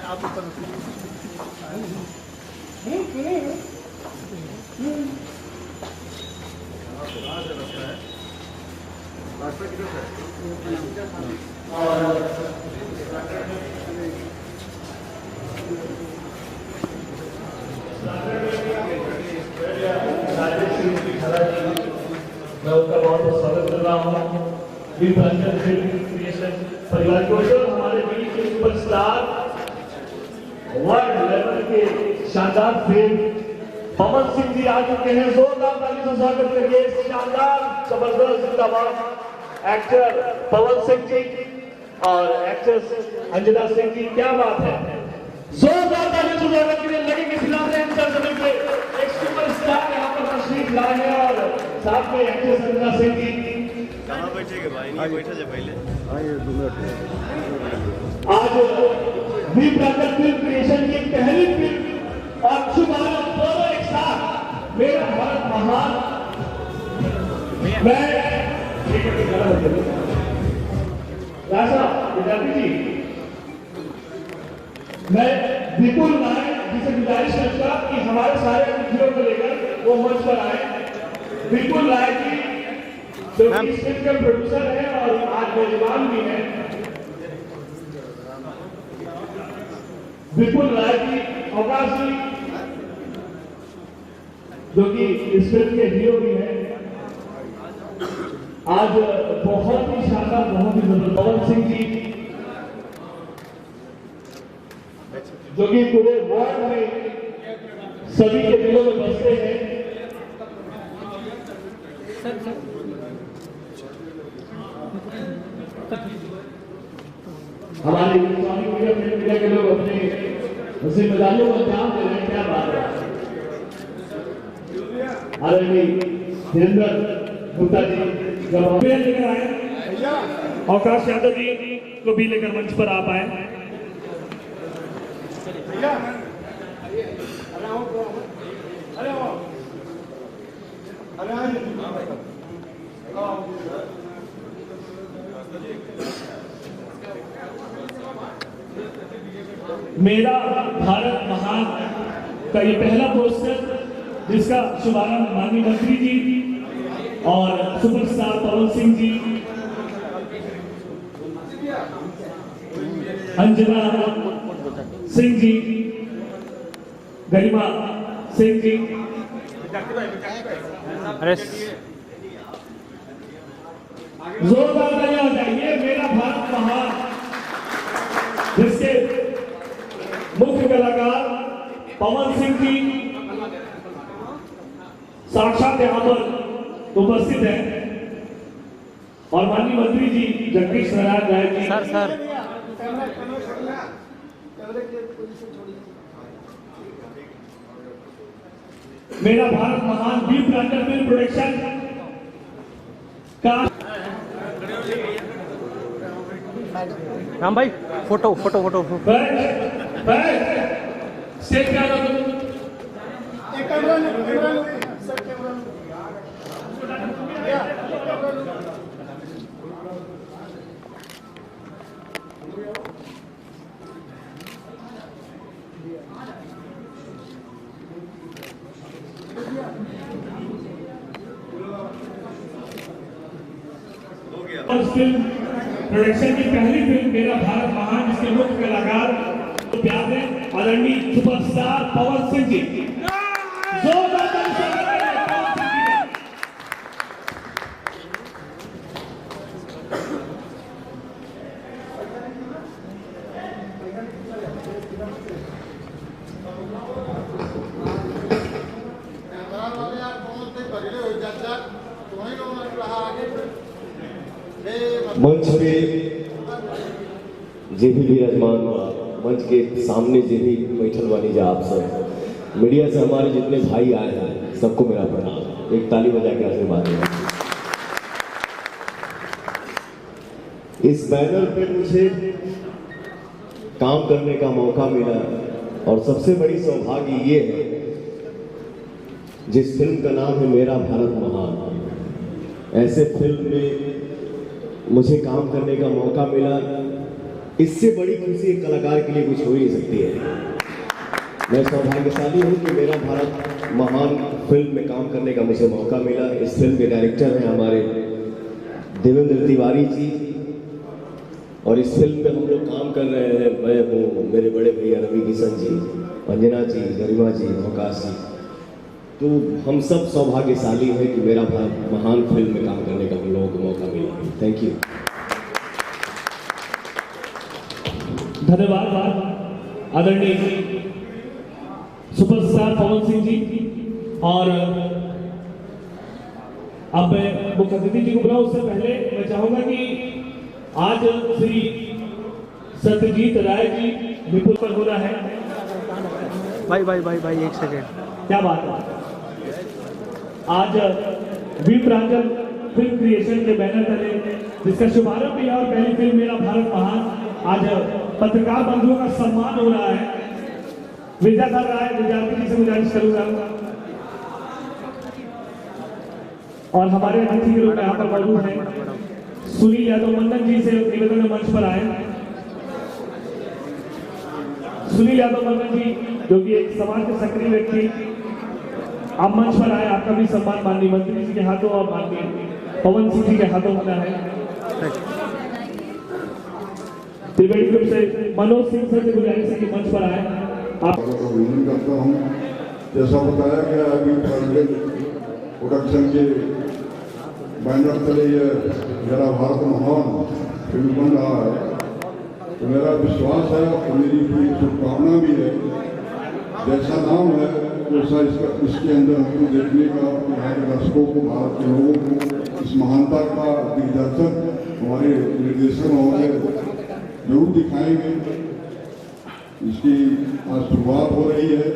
आप ऊपर मैं उसका बहुत बहुत स्वागत कर रहा हूँ। परिवार को हमारे बीच के सुपरस्टार वर्ल्ड लेवल के शानदार फिल्म पवन सिंह जी आ चुके हैं। जोरदार ताली से स्वागत करिए शानदार जबरदस्त जिंदाबाद एक्टर पवन सिंह जी और एक्ट्रेस अंजना सिंह जी। क्या बात है, जोरदार ताली से स्वागत करिए। लगेंगे फिलहाल पे एक सुपरस्टार यहाँ पर तशरीफ लाए हैं और साथ में एक्ट्रेस अंजना सिंह जी। कहाँ बैठेगे भाई, नहीं बैठा जाए पहले। आज वी ब्रदर फिल्म क्रिएशन की पहली फिल्म और शुभारंभ दोनों एक साथ मेरा भारत महान। मैं राजा विद्यार्थी जी, मैं विपुल नायक जिसे गुजारिश करता कि हमारे सारे अतिथियों को लेकर वो मंच पर आए। विपुल नायक जी जो इस फिल्म के प्रोड्यूसर हैं और आज मेजबान भी हैं। विपुल नायक जी, अवकाश जी जो कि इस फिल्म के हीरो भी हैं। आज बहुत ही शानदार, बहुत ही जबरदस्त पवन सिंह जी जो कि पूरे वर्ल्ड में सभी के दिलों में बसते हैं। हमारे इलेक्ट्रॉनिक मीडिया के लोग अपने जिम्मेदारियों को ध्यान दे रहे हैं। क्या बात है। आदरणीय धीरेन्द्र गुप्ता जी जब लेकर आए, अवकाश यादव जी को भी लेकर मंच पर आप आए। मेरा भारत महान का ये पहला पोस्टर जिसका शुभारंभ माननीय मंत्री जी और सुपरस्टार पवन सिंह जी, अंजना सिंह जी, गरिमा सिंह जी, जोरदार तालियां हो जाइए। मेरा भारत महान जिसके मुख्य कलाकार पवन सिंह जी साक्षात यहाँ पर उपस्थित हैं और माननीय मंत्री जी जगदीश नारायण राय जी। सर मेरा भारत महान वी ब्रदर फिल्म प्रोडक्शन का राम भाई फोटो फोटो फोटो स्टेज पे आ जाओ। फिल्म प्रोडक्शन की पहली फिल्म मेरा भारत महान जिसके मुख्य कलाकार तो प्यार दें आदरणीय सुपरस्टार पवन सिंह जी। जोरदार ताली से पवन सिंह जी। मंच पे जे भी विराजमान मंच के सामने जे भी बैठल वाली जा आप सब मीडिया से हमारे जितने भाई आए हैं सबको मेरा प्रणाम। एक ताली बजा के आशीर्वाद दें। इस बैनर पे मुझे काम करने का मौका मिला और सबसे बड़ी सौभाग्य ये है जिस फिल्म का नाम है मेरा भारत महान, ऐसे फिल्म में मुझे काम करने का मौका मिला इससे बड़ी खुशी एक कलाकार के लिए कुछ हो ही नहीं सकती है। मैं सौभाग्यशाली हूँ कि मेरा भारत महान फिल्म में काम करने का मुझे मौका मिला। इस फिल्म के डायरेक्टर हैं हमारे देवेंद्र तिवारी जी, और इस फिल्म में हम लोग काम कर रहे हैं, मैं हूँ, मेरे बड़े भैया रवि किशन जी, अंजना जी, गरिमा जी, आकाश जी। तो हम सब सौभाग्यशाली हैं कि मेरा भारत महान फिल्म में काम करने का हम लोगों को मौका मिला। Thank you. धन्यवाद आदरणीय सुपरस्टार पवन सिंह जी। और अब मैं मुख्य अतिथि जी को बुलाऊं, उससे पहले मैं चाहूंगा कि आज श्री सत्यजीत राय जी विपुल पर हो रहा है। भाई एक सेकेंड। क्या बात है, आज वी प्रांजल फिल्म क्रिएशन के बैनर तले जिसका शुभारंभ भी है और पहली फिल्म मेरा भारत महान, आज पत्रकार बंधुओं का सम्मान हो रहा है। विद्याधर राय विद्यार्थी जी से गुजारिश करूंगा, और हमारे अतिथि के रूप में यहाँ पर मौजूद हैं सुनील यादव मंडन जी से निवेदन में मंच पर आए। सुनील यादव मंडन जी जो कि एक समाज के सक्रिय व्यक्ति, आप मंच पर आए, आपका भी सम्मान माननीय मंत्री जी के हाथों और माननीय पवन सिंह जी के हाथों होना है। त्रिवेणी ग्रुप से मनोज सिंह सर से गुजारिश है कि मंच पर आए। आप अभिनंदन करता हूँ। जैसा बताया गया अभी प्रोडक्शन के बैनर तले ये मेरा भारत महान फिल्म बन रहा है, तो मेरा विश्वास है और मेरी पूरी शुभकामना भी है। जैसा नाम है वैसा इसके अंदर हमको देखने का, यहाँ के दर्शकों को, भारत के लोगों को इस महानता का दिग्दर्शन हमारे निर्देशक महोदय जरूर दिखाएंगे। इसकी आज शुरुआत हो रही है।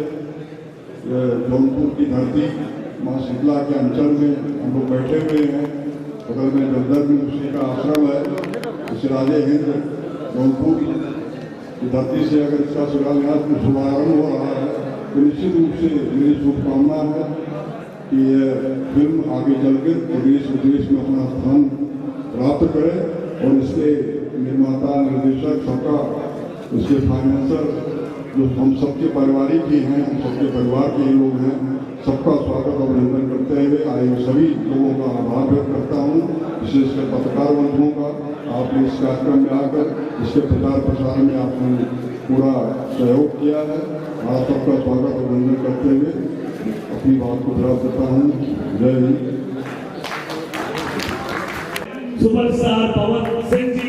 जौनपुर की धरती माँ शीतला के अंचल में हम लोग बैठे हुए हैं। बगल में दलदल में उसी का आश्रम है। इस राजे हिंद जौनपुर की धरती से अगर इसका शिलान्यास में शुभारंभ हो रहा है तो निश्चित रूप से मेरी शुभकामना है कि यह फिल्म आगे चलकर देश विदेश में अपना स्थान प्राप्त करे, और इसके निर्माता, निर्देशक, सबका, इसके फाइनेंसर जो हम सबके पारिवारिक ही हैं, हम सबके परिवार के ही लोग हैं, सबका स्वागत और अभिनंदन करते हुए आए सभी लोगों का आभार व्यक्त करता हूँ, विशेषकर पत्रकार बंधुओं का। आपने इस कार्यक्रम में आकर इसके प्रचार प्रसार में आपने पूरा सहयोग किया है। आप सबका स्वागत और अभिनंदन करते हुए अपनी बात को विराम देता हूँ। जय हिंद। सुपरस्टार पवन सिंह जी,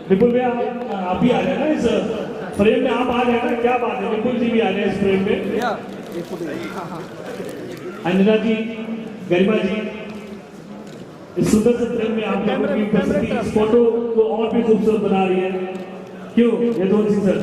विपुल भैया आप भी आ जाए ना इस फ्रेम में, आप आ जाए ना, क्या बात है, विपुल जी भी आ जाए इस फ्रेम में। अंजना जी, गरिमा जी, इस सुंदर से फ्रेम में आप लोगों की उपस्थिति इस फोटो को और भी खूबसूरत बना रही है। क्यों यदुवंशी सर?